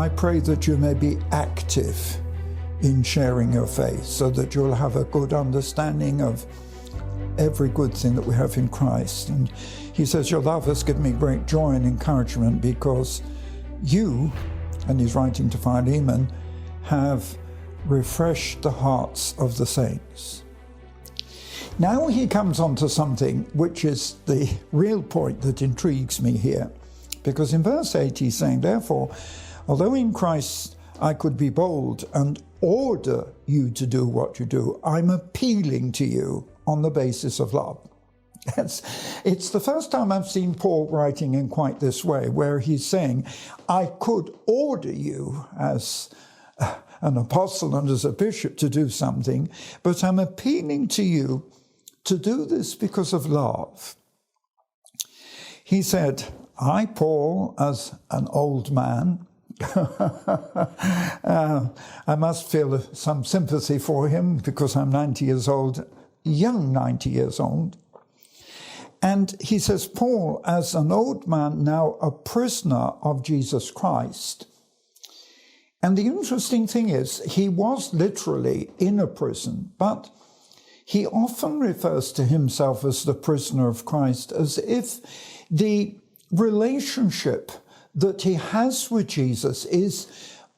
I pray that you may be active in sharing your faith so that you'll have a good understanding of every good thing that we have in Christ. And he says, your love has given me great joy and encouragement because you, and he's writing to Philemon, have refreshed the hearts of the saints. Now he comes on to something which is the real point that intrigues me here. Because in verse 8 he's saying, therefore, although in Christ I could be bold and order you to do what you do, I'm appealing to you on the basis of love. It's the first time I've seen Paul writing in quite this way, where he's saying, I could order you as an apostle and as a bishop to do something, but I'm appealing to you to do this because of love. He said, I, Paul, as an old man, I must feel some sympathy for him because I'm 90 years old, young 90 years old. And he says, Paul, as an old man, now a prisoner of Jesus Christ. And the interesting thing is, he was literally in a prison, but he often refers to himself as the prisoner of Christ, as if the relationship that he has with Jesus is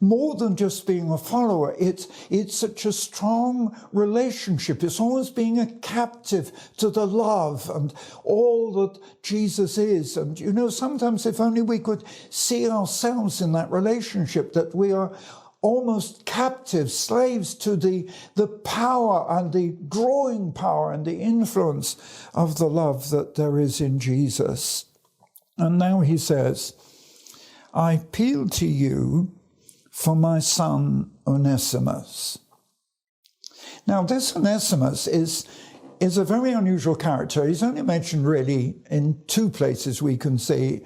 more than just being a follower. It's such a strong relationship. It's almost being a captive to the love and all that Jesus is. And, you know, sometimes if only we could see ourselves in that relationship, that we are almost captive, slaves to the power and the drawing power and the influence of the love that there is in Jesus. And now he says, I appeal to you for my son Onesimus. Now, this Onesimus is a very unusual character. He's only mentioned really in two places we can see.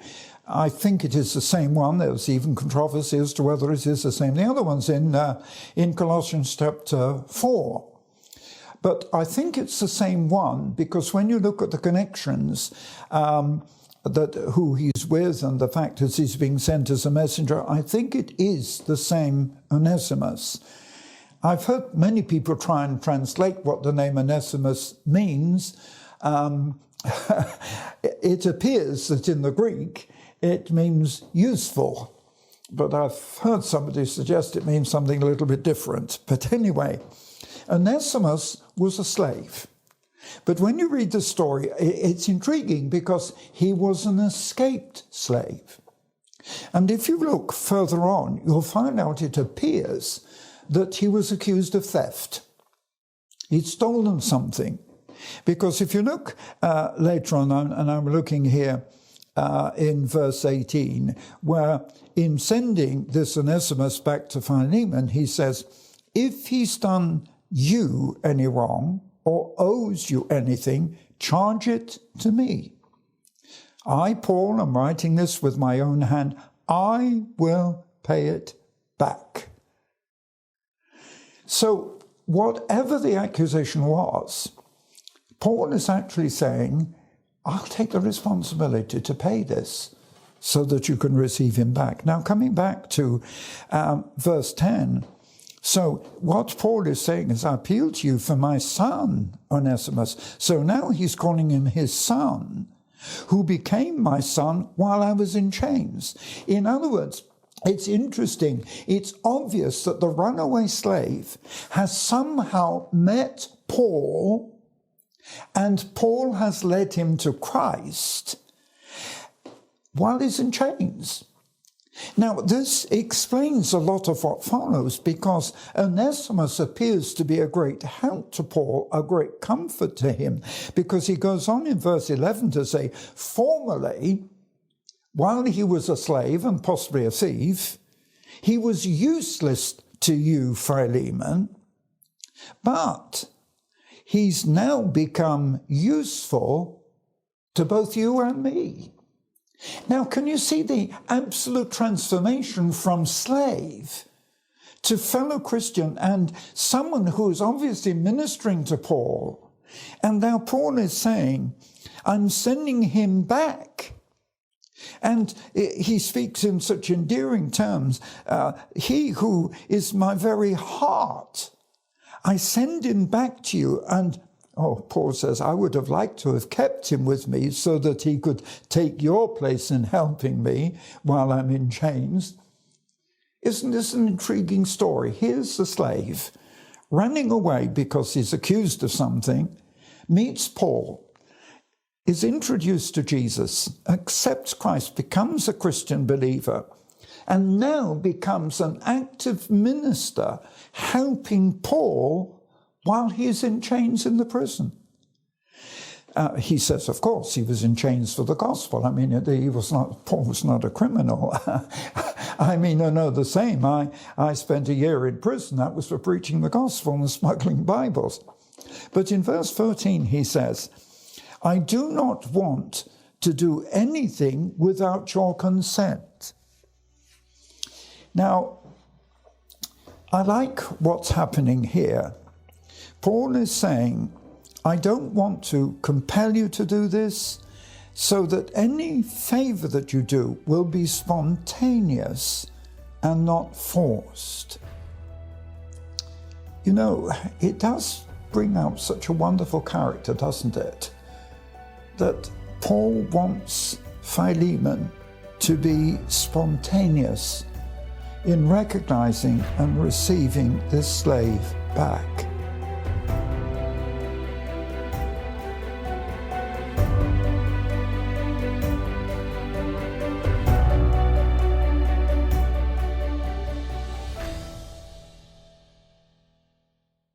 I think it is the same one. There's even controversy as to whether it is the same. The other one's in Colossians chapter 4. But I think it's the same one because when you look at the connections, that who he's with and the fact that he's being sent as a messenger, I think it is the same Onesimus. I've heard many people try and translate what the name Onesimus means. It appears that in the Greek it means useful, but I've heard somebody suggest it means something a little bit different. But anyway, Onesimus was a slave. But when you read the story, it's intriguing because he was an escaped slave. And if you look further on, you'll find out it appears that he was accused of theft. He'd stolen something. Because if you look later on, and I'm looking here in verse 18, where in sending this Onesimus back to Philemon, he says, if he's done you any wrong, or owes you anything, charge it to me. I, Paul, am writing this with my own hand. I will pay it back. So whatever the accusation was, Paul is actually saying, I'll take the responsibility to pay this so that you can receive him back. Now, coming back to verse 10, so what Paul is saying is, I appeal to you for my son, Onesimus. So now he's calling him his son, who became my son while I was in chains. In other words, it's interesting. It's obvious that the runaway slave has somehow met Paul, and Paul has led him to Christ while he's in chains. Now, this explains a lot of what follows, because Onesimus appears to be a great help to Paul, a great comfort to him, because he goes on in verse 11 to say, formerly, while he was a slave and possibly a thief, he was useless to you, Philemon, but he's now become useful to both you and me. Now, can you see the absolute transformation from slave to fellow Christian and someone who is obviously ministering to Paul? And now Paul is saying, I'm sending him back And he speaks in such endearing terms. He who is my very heart, I send him back to you. And Paul says, I would have liked to have kept him with me so that he could take your place in helping me while I'm in chains. Isn't this an intriguing story? Here's the slave running away because he's accused of something, meets Paul, is introduced to Jesus, accepts Christ, becomes a Christian believer, and now becomes an active minister helping Paul while he's in chains in the prison. He says, of course, he was in chains for the gospel. I mean, Paul was not a criminal. I mean, no, the same. I spent a year in prison. That was for preaching the gospel and smuggling Bibles. But in verse 13, he says, I do not want to do anything without your consent. Now, I like what's happening here. Paul is saying, I don't want to compel you to do this, so that any favor that you do will be spontaneous and not forced. You know, it does bring out such a wonderful character, doesn't it? That Paul wants Philemon to be spontaneous in recognizing and receiving this slave back.